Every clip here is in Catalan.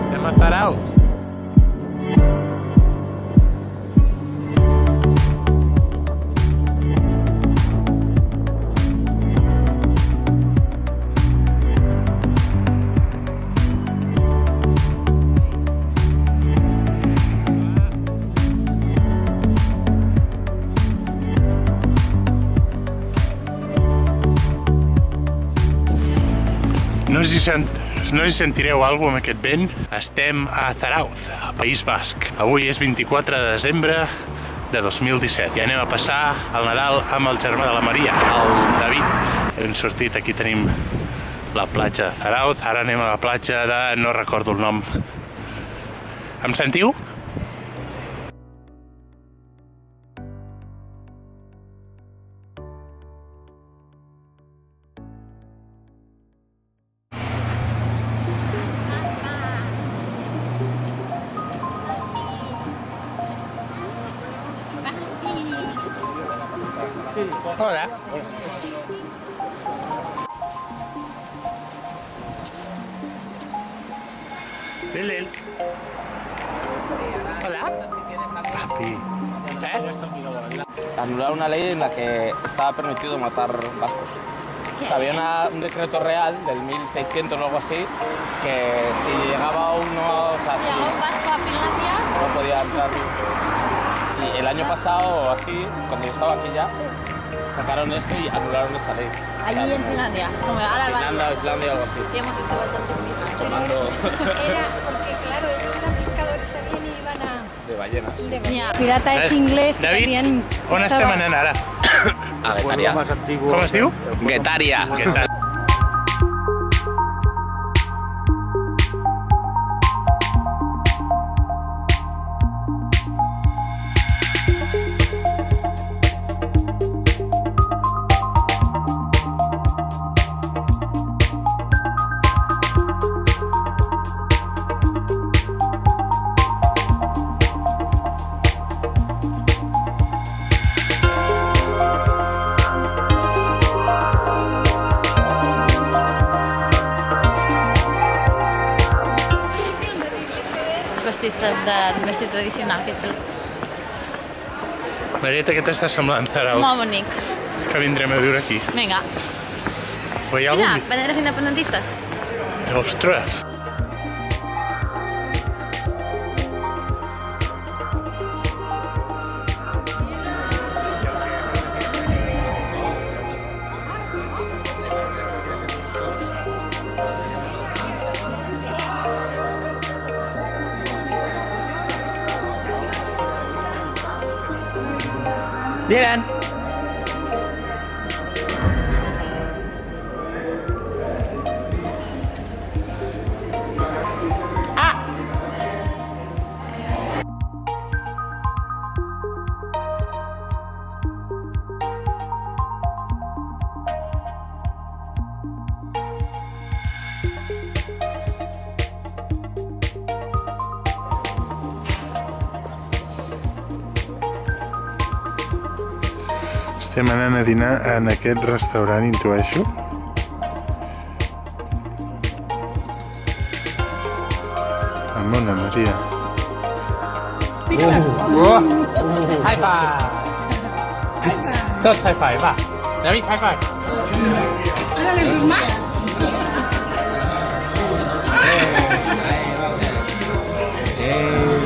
Anem a Zarauz. No us sentireu alguna cosa amb aquest vent. Estem a Zarauz, al País Basc. Avui és 24 de desembre de 2017 i anem a passar el Nadal amb el germà de la Maria, el David. Hem sortit, aquí tenim la platja de Zarauz, ara anem a la platja de... no recordo el nom. Em sentiu? Hola. Lil. Hola. Papi. Anular una ley en la que estaba permitido matar vascos. O sea, había un decreto real del 1600 o algo así, que si llegaba uno, o sea, ¿Llegó un vasco a Finlandia? no podía entrar. Y el año pasado o así, cuando yo estaba aquí ya, sacaron esto y anularon esa ley. Allí en Finlandia, como ahora Finlandia o Islandia o algo así. Sí, hemos visto bastante mismo. Tomando Era porque, claro, ellos eran pescadores también y iban a... de ballenas. de Ja. Pirata és inglès que David, tenien... on estem anant ara? A Guetaria. Com es diu? Guetaria. Què tal? De vestit tradicional, que xulo. Marieta, què t'està semblant, Zarauz? Molt bonic. Que vindrem a viure aquí. Vinga. O hi ha Mira, algun... banderes independentistes. Ostres! Dylan. Estem anant a dinar en aquest restaurant, intueixo. Amona, Maria. High five. Tots high five, va. David, high five. Ara les dos mans?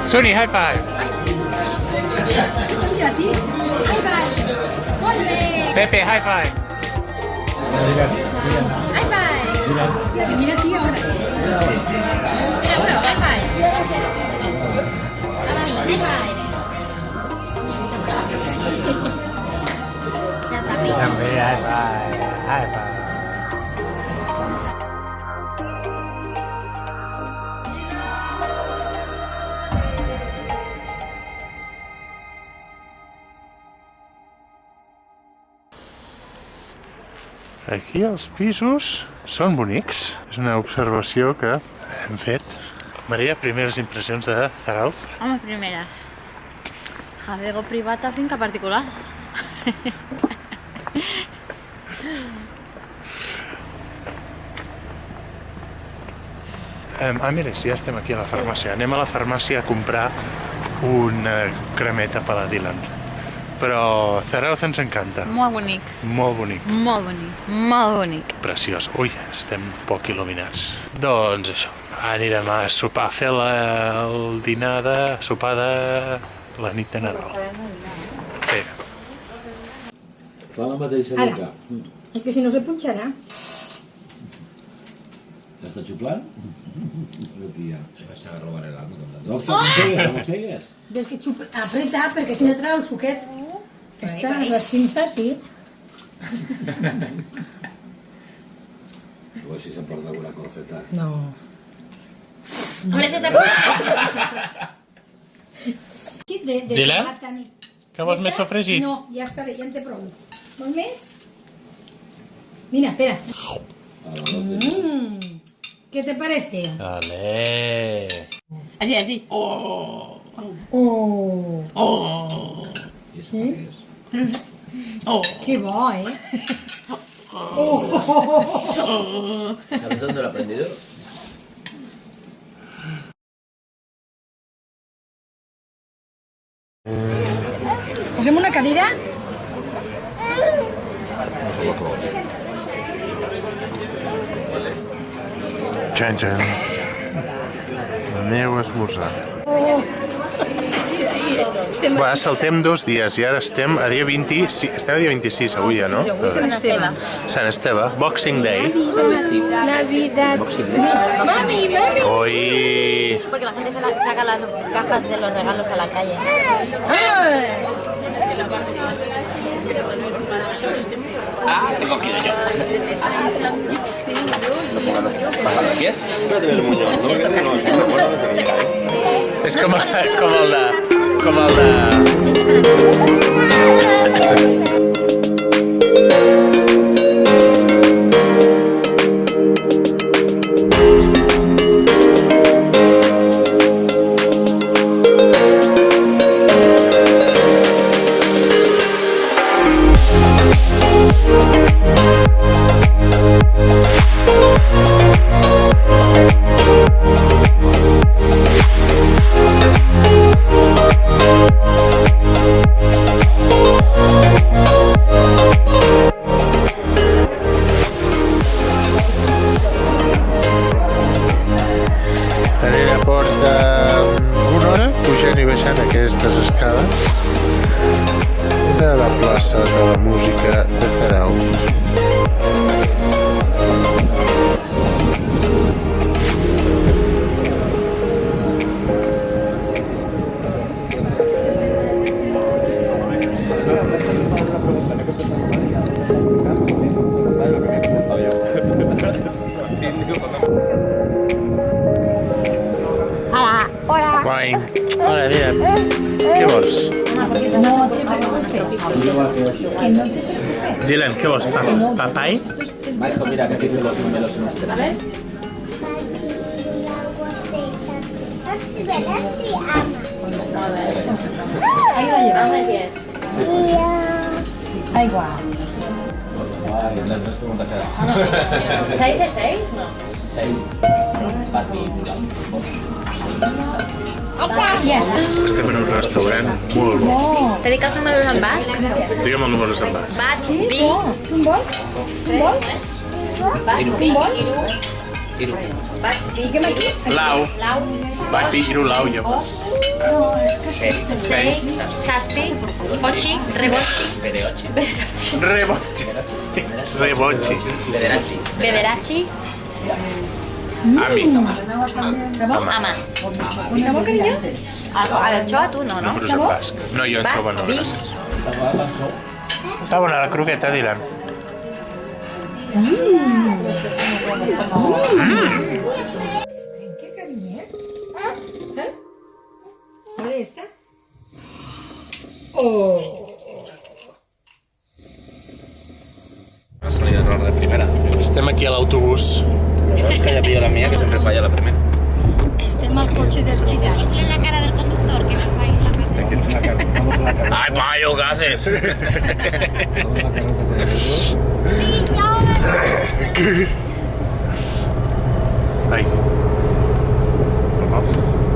Suni, high five. Mira, tio. High five. Molt bé. Pepe, high five. High five. Mira, tio, ahora. Mira, bro, high five. A mami, high five. Ya, papi. També, high five. High five. Aquí els pisos són bonics. És una observació que hem fet. Maria, primeres impressions de Zarauz? Home, primeres. Jadego privata, finca particular. Mira, sí, ja estem aquí a la farmàcia. Anem a la farmàcia a comprar una cremeta per a Dylan. Però Zarauz ens encanta. Molt bonic. Molt bonic. Molt bonic. Molt bonic. Preciós. Ui, estem poc il·luminats. Doncs això, anirem a sopar, a fer el dinar de sopar de la nit de Nadal. Sí. Fa la mateixa Ara. boca. Es que si no se punchará. ¿Ya está chuplant? No, tía. Le vas a robar el alma. No, no sigues. Des que aprieta perquè si no trau el suquet. Està, les pinces, sí. A ver si se porta alguna corfeta. No. Hombre, se te Dylan? Que vols més sofregit? No, ja està bé, ja en té prou. Vols més? Mira, espera. ¿Qué te parece? Ale. Así, así. Oh. ¿Y eso qué es? Qué bo, ¿eh? ¿Sabes dónde lo he aprendido? ¿Posem una cadira? Txan, txan. Aneu a esmorzar. Va, saltem 2 dies i ara estem a dia 26. Estem a dia 26 avui ja, no? Sant Esteve. Sant Esteve. Boxing Day. Navidad. Mami, mami. Hoy... Porque la gente saca las cajas de los regalos a la calle. Ah, tengo que ir yo. ¿Bajar los pies? És com el de... Com el de... Porta una hora pujant i baixant aquestes escales de la plaça de la música de Zarauz. Wine. Hola, Dylan. Què vols? Dylan, què vols? Papai? Maestro, mira, que aquí me los a ver. Ahí la llevas. Ahí va. ¿6 es 6? No. 6. Ja està. Estem en un restaurant molt bo. T'he dit que els números en basc? Digue'm el número en basc. Bat, bi, Tu en vols? Tu en vols? bat, Tu bi, en vols? iru. Bat, bi, Fiquem aquí. Lau. lau, Bat, bi, iru, lau, jo. sei, saspi, ochi, rebotchi, Pedeochi. bederatchi, Rebotchi. Pederachi. bederachi, Ami. ama. ¿Está bon, cariño? A l'anxova tu no, no? Números en basc. No, jo en trobo no, Bat, bi, gràcies. Està bona la croqueta, Dylan. ¿Qué cariño? ¿Eh? ¿Vale esta? Ha salido error de primera. aquí a l'autobús. Lo raro es que haya pillado la mía, que siempre falla la primera. Estem al cotxe dels xicans. Es la cara del conductor que nos va a ir la primera. Vamos a la carrera. ¡Ay, payo, qué haces! Vamos a la carrera. Ai.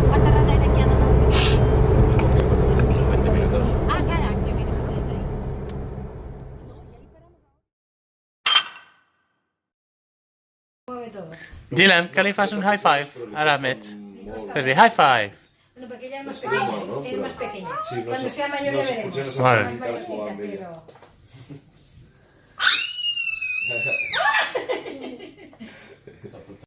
¿Cuánta rata hay de aquí a Nadal? 20 minutos. Ah, cara, que vienes a hacer ahí. Dylan, que li fas un high five a l'Ahmed? Per dir high five. No, porque ella es más pequeña. Es más pequeña. Cuando sea mayor ya veremos. Vale. Más mayorcita, pero...